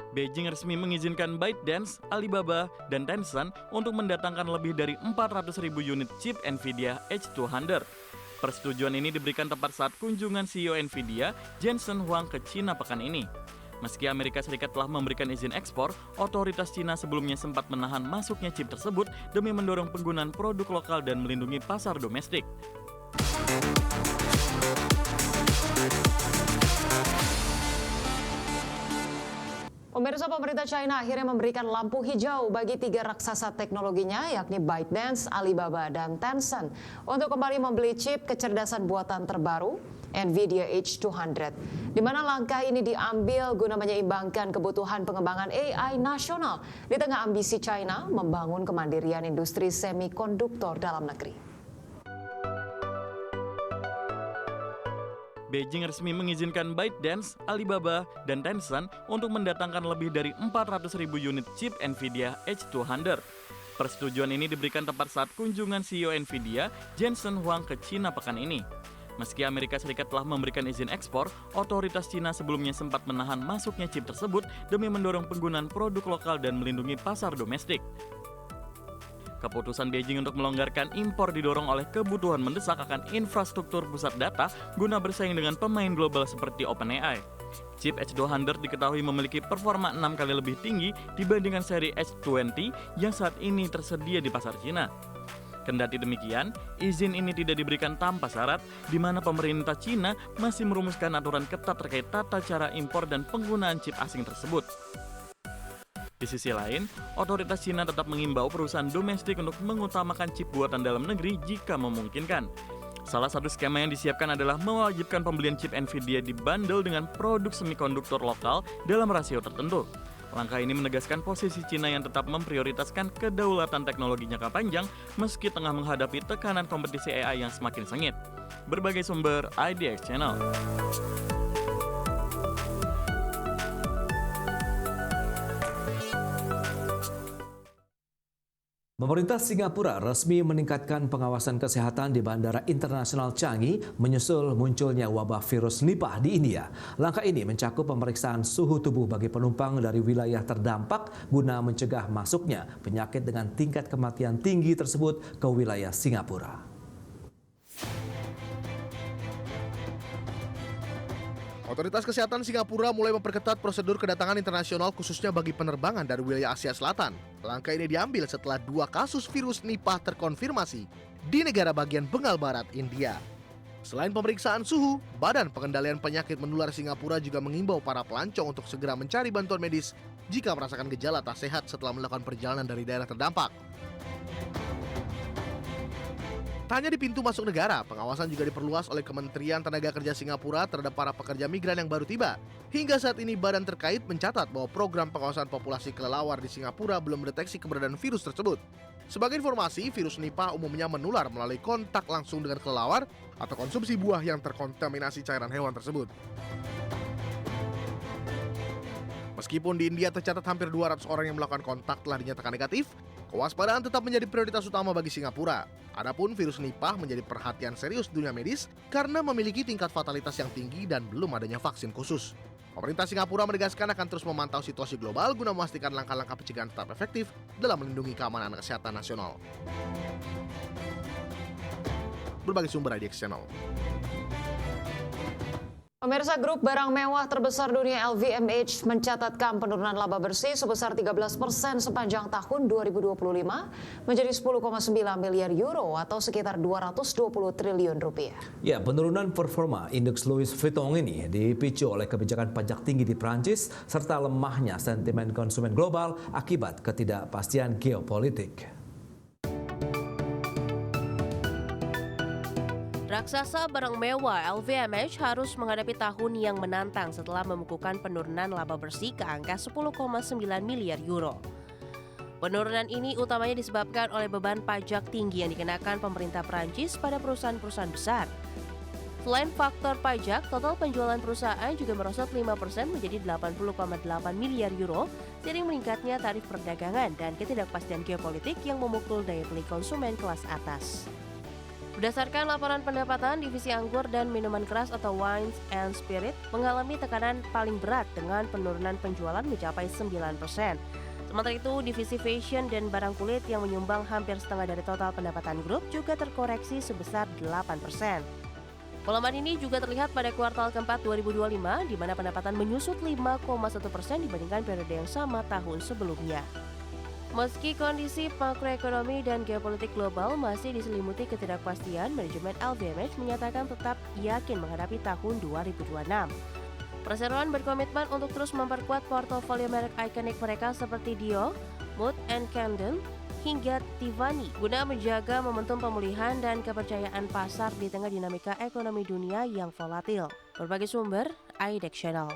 Beijing resmi mengizinkan ByteDance, Alibaba, dan Tencent untuk mendatangkan lebih dari 400.000 unit chip NVIDIA H200. Persetujuan ini diberikan tepat saat kunjungan CEO NVIDIA, Jensen Huang ke China pekan ini. Meski Amerika Serikat telah memberikan izin ekspor, otoritas China sebelumnya sempat menahan masuknya chip tersebut demi mendorong penggunaan produk lokal dan melindungi pasar domestik. Pemirsa, pemerintah China akhirnya memberikan lampu hijau bagi 3 raksasa teknologinya, yakni ByteDance, Alibaba, dan Tencent, untuk kembali membeli chip kecerdasan buatan terbaru NVIDIA H200, di mana langkah ini diambil guna menyeimbangkan kebutuhan pengembangan AI nasional di tengah ambisi China membangun kemandirian industri semikonduktor dalam negeri. Beijing resmi mengizinkan ByteDance, Alibaba, dan Tencent untuk mendatangkan lebih dari 400.000 unit chip NVIDIA H200. Persetujuan ini diberikan tepat saat kunjungan CEO NVIDIA, Jensen Huang ke China pekan ini. Meski Amerika Serikat telah memberikan izin ekspor, otoritas China sebelumnya sempat menahan masuknya chip tersebut demi mendorong penggunaan produk lokal dan melindungi pasar domestik. Keputusan Beijing untuk melonggarkan impor didorong oleh kebutuhan mendesak akan infrastruktur pusat data guna bersaing dengan pemain global seperti OpenAI. Chip H200 diketahui memiliki performa 6 kali lebih tinggi dibandingkan seri H20 yang saat ini tersedia di pasar Cina. Kendati demikian, izin ini tidak diberikan tanpa syarat, di mana pemerintah Cina masih merumuskan aturan ketat terkait tata cara impor dan penggunaan chip asing tersebut. Di sisi lain, otoritas Cina tetap mengimbau perusahaan domestik untuk mengutamakan chip buatan dalam negeri jika memungkinkan. Salah satu skema yang disiapkan adalah mewajibkan pembelian chip NVIDIA dibundle dengan produk semikonduktor lokal dalam rasio tertentu. Langkah ini menegaskan posisi Cina yang tetap memprioritaskan kedaulatan teknologi jangka panjang meski tengah menghadapi tekanan kompetisi AI yang semakin sengit. Berbagai sumber, IDX Channel. Pemerintah Singapura resmi meningkatkan pengawasan kesehatan di Bandara Internasional Changi menyusul munculnya wabah virus Nipah di India. Langkah ini mencakup pemeriksaan suhu tubuh bagi penumpang dari wilayah terdampak guna mencegah masuknya penyakit dengan tingkat kematian tinggi tersebut ke wilayah Singapura. Otoritas Kesehatan Singapura mulai memperketat prosedur kedatangan internasional khususnya bagi penerbangan dari wilayah Asia Selatan. Langkah ini diambil setelah 2 kasus virus Nipah terkonfirmasi di negara bagian Bengal Barat, India. Selain pemeriksaan suhu, Badan Pengendalian Penyakit Menular Singapura juga mengimbau para pelancong untuk segera mencari bantuan medis jika merasakan gejala tak sehat setelah melakukan perjalanan dari daerah terdampak. Tak hanya di pintu masuk negara, pengawasan juga diperluas oleh Kementerian Tenaga Kerja Singapura terhadap para pekerja migran yang baru tiba. Hingga saat ini, badan terkait mencatat bahwa program pengawasan populasi kelelawar di Singapura belum mendeteksi keberadaan virus tersebut. Sebagai informasi, virus Nipah umumnya menular melalui kontak langsung dengan kelelawar atau konsumsi buah yang terkontaminasi cairan hewan tersebut. Meskipun di India tercatat hampir 200 orang yang melakukan kontak telah dinyatakan negatif, kewaspadaan tetap menjadi prioritas utama bagi Singapura. Adapun virus Nipah menjadi perhatian serius dunia medis karena memiliki tingkat fatalitas yang tinggi dan belum adanya vaksin khusus. Pemerintah Singapura menegaskan akan terus memantau situasi global guna memastikan langkah-langkah pencegahan tetap efektif dalam melindungi keamanan kesehatan nasional. Berbagai sumber IDX Channel. Pemirsa, grup barang mewah terbesar dunia LVMH mencatatkan penurunan laba bersih sebesar 13% sepanjang tahun 2025 menjadi 10,9 miliar euro atau sekitar 220 triliun rupiah. Ya, penurunan performa indeks Louis Vuitton ini dipicu oleh kebijakan pajak tinggi di Prancis serta lemahnya sentimen konsumen global akibat ketidakpastian geopolitik. Raksasa barang mewah LVMH harus menghadapi tahun yang menantang setelah membukukan penurunan laba bersih ke angka 10,9 miliar euro. Penurunan ini utamanya disebabkan oleh beban pajak tinggi yang dikenakan pemerintah Prancis pada perusahaan-perusahaan besar. Selain faktor pajak, total penjualan perusahaan juga merosot 5% menjadi 80,8 miliar euro, seiring meningkatnya tarif perdagangan dan ketidakpastian geopolitik yang memukul daya beli konsumen kelas atas. Berdasarkan laporan pendapatan, divisi anggur dan minuman keras atau wines and spirit mengalami tekanan paling berat dengan penurunan penjualan mencapai 9%. Sementara itu, divisi fashion dan barang kulit yang menyumbang hampir setengah dari total pendapatan grup juga terkoreksi sebesar 8%. Pelemahan ini juga terlihat pada kuartal keempat 2025, di mana pendapatan menyusut 5,1% dibandingkan periode yang sama tahun sebelumnya. Meski kondisi makroekonomi dan geopolitik global masih diselimuti ketidakpastian, manajemen LVMH menyatakan tetap yakin menghadapi tahun 2026. Perseroan berkomitmen untuk terus memperkuat portofolio merek ikonik mereka seperti Dior, Mood & Candle, hingga Tiffany guna menjaga momentum pemulihan dan kepercayaan pasar di tengah dinamika ekonomi dunia yang volatil. Berbagai sumber, IDEX Channel.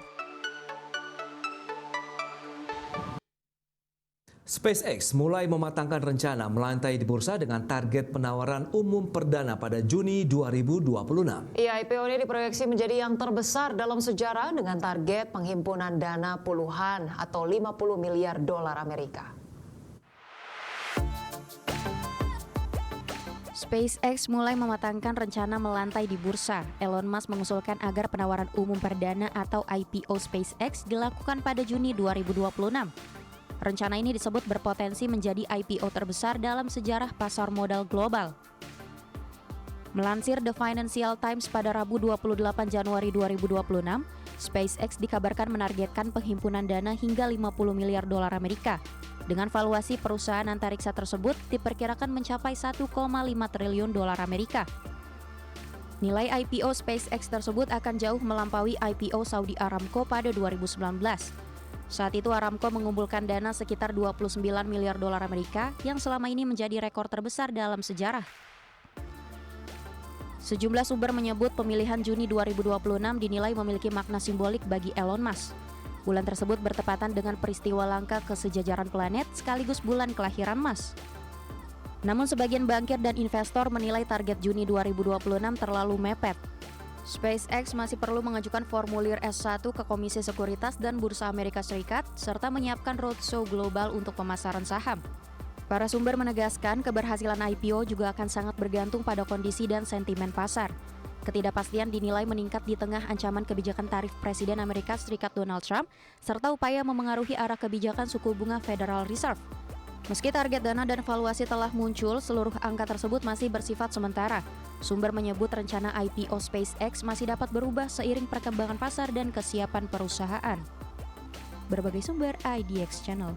SpaceX mulai mematangkan rencana melantai di bursa dengan target penawaran umum perdana pada Juni 2026. IPO ini diproyeksi menjadi yang terbesar dalam sejarah dengan target penghimpunan dana puluhan atau 50 miliar dolar Amerika. SpaceX mulai mematangkan rencana melantai di bursa. Elon Musk mengusulkan agar penawaran umum perdana atau IPO SpaceX dilakukan pada Juni 2026. Rencana ini disebut berpotensi menjadi IPO terbesar dalam sejarah pasar modal global. Melansir The Financial Times pada Rabu 28 Januari 2026, SpaceX dikabarkan menargetkan penghimpunan dana hingga 50 miliar dolar Amerika. Dengan valuasi perusahaan antariksa tersebut diperkirakan mencapai 1,5 triliun dolar Amerika. Nilai IPO SpaceX tersebut akan jauh melampaui IPO Saudi Aramco pada 2019. Saat itu Aramco mengumpulkan dana sekitar 29 miliar dolar Amerika yang selama ini menjadi rekor terbesar dalam sejarah. Sejumlah sumber menyebut pemilihan Juni 2026 dinilai memiliki makna simbolik bagi Elon Musk. Bulan tersebut bertepatan dengan peristiwa langka kesejajaran planet sekaligus bulan kelahiran Musk. Namun sebagian bankir dan investor menilai target Juni 2026 terlalu mepet. SpaceX masih perlu mengajukan formulir S1 ke Komisi Sekuritas dan Bursa Amerika Serikat, serta menyiapkan roadshow global untuk pemasaran saham. Para sumber menegaskan keberhasilan IPO juga akan sangat bergantung pada kondisi dan sentimen pasar. Ketidakpastian dinilai meningkat di tengah ancaman kebijakan tarif Presiden Amerika Serikat Donald Trump, serta upaya memengaruhi arah kebijakan suku bunga Federal Reserve. Meski target dana dan valuasi telah muncul, seluruh angka tersebut masih bersifat sementara. Sumber menyebut rencana IPO SpaceX masih dapat berubah seiring perkembangan pasar dan kesiapan perusahaan. Berbagai sumber, IDX Channel.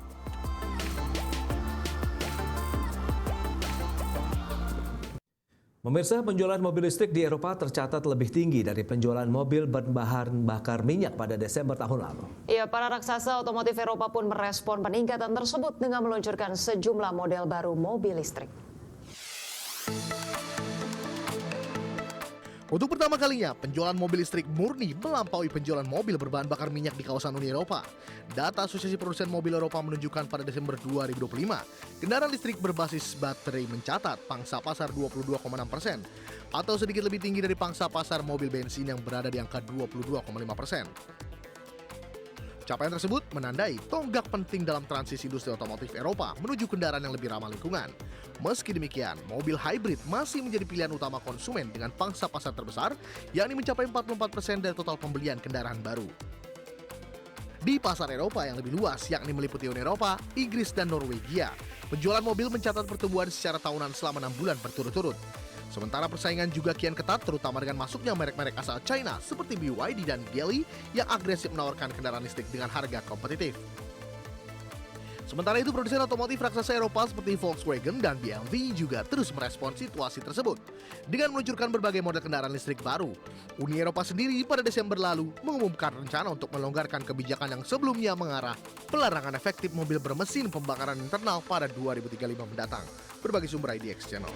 Pemirsa, penjualan mobil listrik di Eropa tercatat lebih tinggi dari penjualan mobil berbahan bakar minyak pada Desember tahun lalu. Ya, para raksasa otomotif Eropa pun merespon peningkatan tersebut dengan meluncurkan sejumlah model baru mobil listrik. Untuk pertama kalinya, penjualan mobil listrik murni melampaui penjualan mobil berbahan bakar minyak di kawasan Uni Eropa. Data Asosiasi Produsen Mobil Eropa menunjukkan pada Desember 2025, kendaraan listrik berbasis baterai mencatat pangsa pasar 22,6%, atau sedikit lebih tinggi dari pangsa pasar mobil bensin yang berada di angka 22,5%. Capaian tersebut menandai tonggak penting dalam transisi industri otomotif Eropa menuju kendaraan yang lebih ramah lingkungan. Meski demikian, mobil hybrid masih menjadi pilihan utama konsumen dengan pangsa pasar terbesar, yakni mencapai 44% dari total pembelian kendaraan baru. Di pasar Eropa yang lebih luas, yakni meliputi Uni Eropa, Inggris, dan Norwegia, penjualan mobil mencatat pertumbuhan secara tahunan selama 6 bulan berturut-turut. Sementara persaingan juga kian ketat, terutama dengan masuknya merek-merek asal China seperti BYD dan Geely yang agresif menawarkan kendaraan listrik dengan harga kompetitif. Sementara itu, produsen otomotif raksasa Eropa seperti Volkswagen dan BMW juga terus merespon situasi tersebut dengan meluncurkan berbagai model kendaraan listrik baru. Uni Eropa sendiri pada Desember lalu mengumumkan rencana untuk melonggarkan kebijakan yang sebelumnya mengarah pelarangan efektif mobil bermesin pembakaran internal pada 2035 mendatang. Berbagai sumber IDX Channel.